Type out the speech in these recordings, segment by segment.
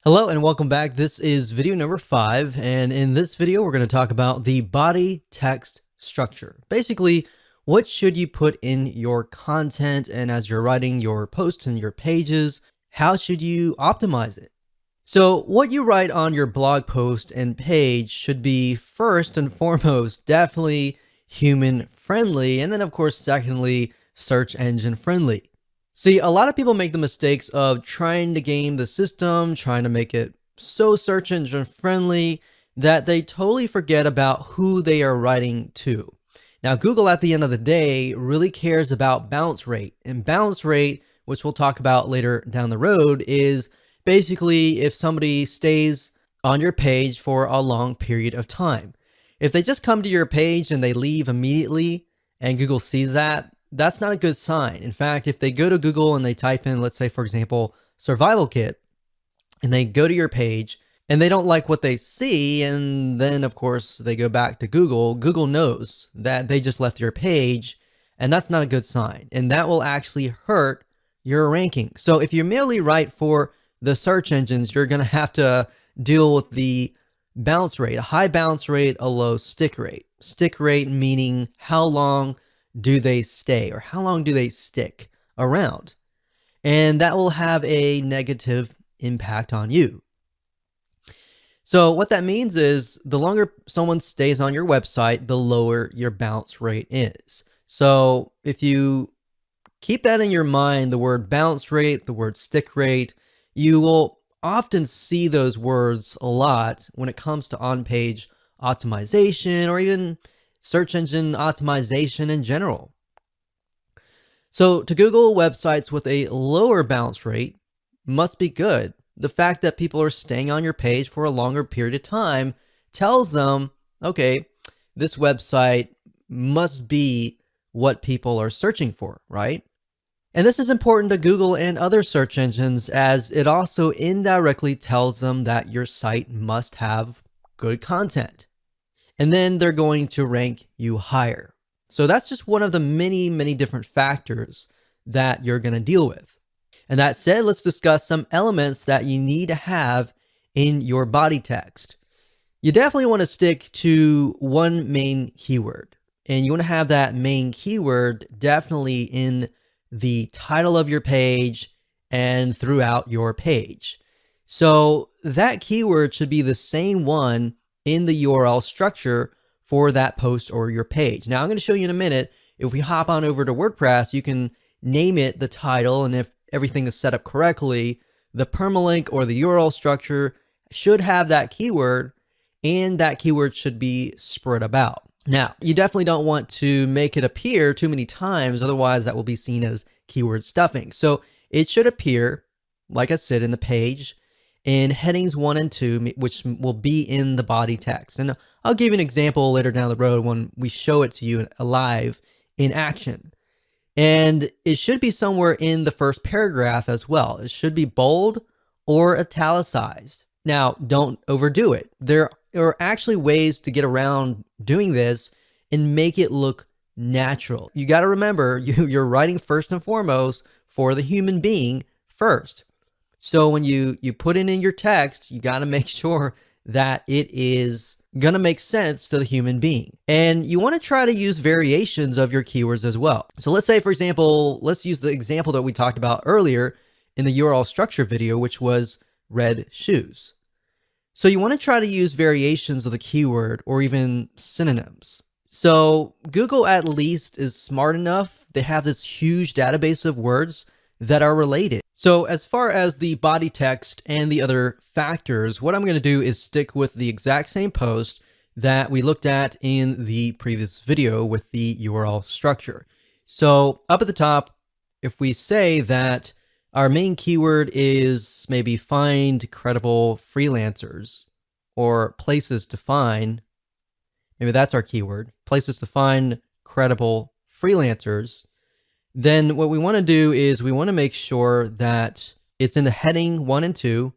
Hello and welcome back. This is video number 5, and in this video we're going to talk about the body text structure. Basically, what should you put in your content, and as you're writing your posts and your pages, how should you optimize it? So what you write on your blog post and page should be first and foremost definitely human friendly, and then of course secondly search engine friendly. See, a lot of people make the mistakes of trying to game the system, trying to make it so search engine friendly that they totally forget about who they are writing to. Now, Google at the end of the day really cares about bounce rate, and bounce rate, which we'll talk about later down the road, is basically if somebody stays on your page for a long period of time. If they just come to your page and they leave immediately and Google sees that, that's not a good sign. In fact, if they go to Google and they type in, let's say, for example, survival kit, and they go to your page and they don't like what they see, and then of course they go back to Google, Google knows that they just left your page, and that's not a good sign. And that will actually hurt your ranking. So if you merely write for the search engines, you're going to have to deal with the bounce rate, a high bounce rate, a low stick rate. Stick rate meaning how long do they stay, or how long do they stick around? And that will have a negative impact on you. So what that means is the longer someone stays on your website, the lower your bounce rate is. So if you keep that in your mind, the word bounce rate, the word stick rate, you will often see those words a lot when it comes to on-page optimization or even search engine optimization in general. So to Google, websites with a lower bounce rate must be good. The fact that people are staying on your page for a longer period of time tells them, okay, this website must be what people are searching for, right? And this is important to Google and other search engines, as it also indirectly tells them that your site must have good content. And then they're going to rank you higher. So that's just one of the many, many different factors that you're going to deal with. And that said, let's discuss some elements that you need to have in your body text. You definitely want to stick to one main keyword, and you want to have that main keyword definitely in the title of your page and throughout your page. So that keyword should be the same one in the URL structure for that post or your page. Now I'm going to show you in a minute. If we hop on over to WordPress, you can name it the title, and if everything is set up correctly, the permalink or the URL structure should have that keyword, and that keyword should be spread about. Now, you definitely don't want to make it appear too many times, otherwise that will be seen as keyword stuffing. So it should appear, like I said, in the page, in headings 1 and 2, which will be in the body text. And I'll give you an example later down the road when we show it to you live in action. And it should be somewhere in the first paragraph as well. It should be bold or italicized. Now, don't overdo it. There are actually ways to get around doing this and make it look natural. You got to remember, you're writing first and foremost for the human being first. So when you put it in your text, you got to make sure that it is going to make sense to the human being. And you want to try to use variations of your keywords as well. So let's say, for example, let's use the example that we talked about earlier in the URL structure video, which was red shoes. So you want to try to use variations of the keyword or even synonyms. So Google at least is smart enough. They have this huge database of words that are related. So as far as the body text and the other factors, what I'm going to do is stick with the exact same post that we looked at in the previous video with the URL structure. So up at the top, if we say that our main keyword is maybe find credible freelancers, or places to find, maybe that's our keyword, places to find credible freelancers, then what we want to do is we want to make sure that it's in the heading 1 and 2.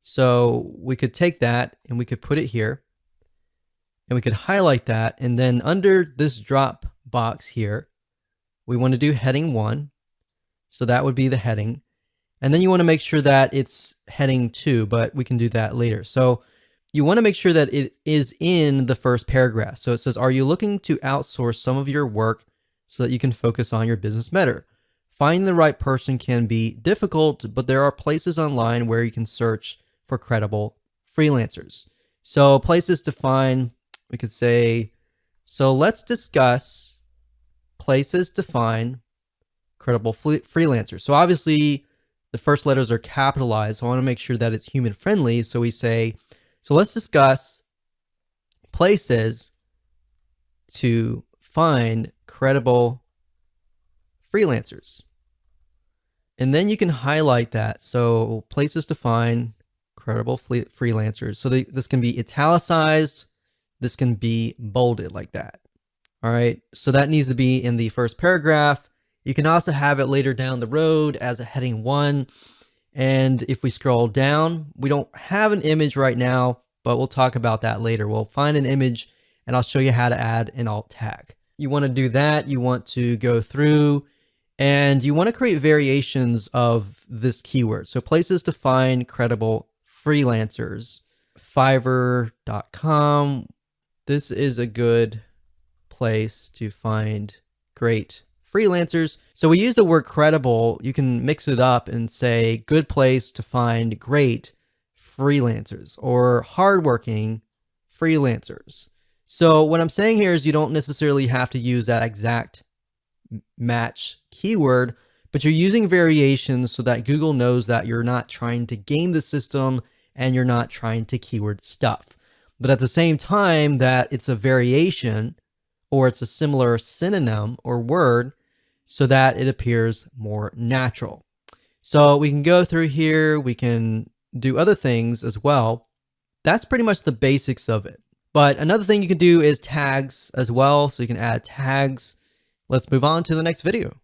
So we could take that and we could put it here, and we could highlight that. And then under this drop box here, we want to do heading 1. So that would be the heading. And then you want to make sure that it's heading 2, but we can do that later. So you want to make sure that it is in the first paragraph. So it says, are you looking to outsource some of your work so that you can focus on your business better? Finding the right person can be difficult, but there are places online where you can search for credible freelancers. So places to find, we could say, so let's discuss places to find credible freelancers. So obviously the first letters are capitalized. So I want to make sure that it's human friendly. So we say, so let's discuss places to find credible freelancers. And then you can highlight that. So places to find credible freelancers. So this can be italicized. This can be bolded like that. All right. So that needs to be in the first paragraph. You can also have it later down the road as a heading 1. And if we scroll down, we don't have an image right now, but we'll talk about that later. We'll find an image and I'll show you how to add an alt tag. You want to do that. You want to go through and you want to create variations of this keyword. So places to find credible freelancers. Fiverr.com. This is a good place to find great freelancers. So we use the word credible. You can mix it up and say good place to find great freelancers or hardworking freelancers. So what I'm saying here is you don't necessarily have to use that exact match keyword, but you're using variations so that Google knows that you're not trying to game the system and you're not trying to keyword stuff. But at the same time that it's a variation or it's a similar synonym or word so that it appears more natural. So we can go through here, we can do other things as well. That's pretty much the basics of it. But another thing you can do is tags as well. So you can add tags. Let's move on to the next video.